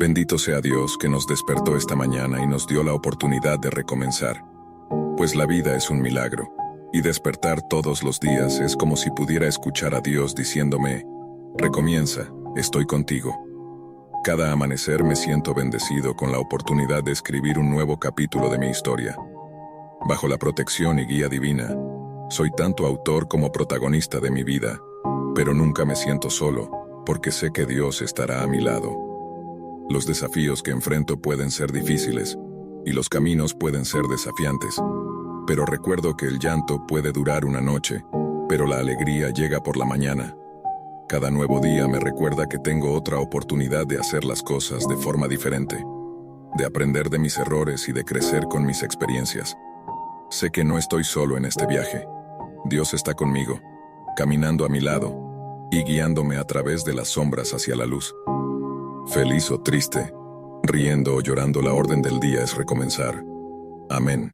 Bendito sea Dios que nos despertó esta mañana y nos dio la oportunidad de recomenzar. Pues la vida es un milagro, y despertar todos los días es como si pudiera escuchar a Dios diciéndome: recomienza, estoy contigo. Cada amanecer me siento bendecido con la oportunidad de escribir un nuevo capítulo de mi historia. Bajo la protección y guía divina, soy tanto autor como protagonista de mi vida, pero nunca me siento solo, porque sé que Dios estará a mi lado. Los desafíos que enfrento pueden ser difíciles, y los caminos pueden ser desafiantes, pero recuerdo que el llanto puede durar una noche, pero la alegría llega por la mañana. Cada nuevo día me recuerda que tengo otra oportunidad de hacer las cosas de forma diferente, de aprender de mis errores y de crecer con mis experiencias. Sé que no estoy solo en este viaje. Dios está conmigo, caminando a mi lado y guiándome a través de las sombras hacia la luz. Feliz o triste, riendo o llorando, la orden del día es recomenzar. Amén.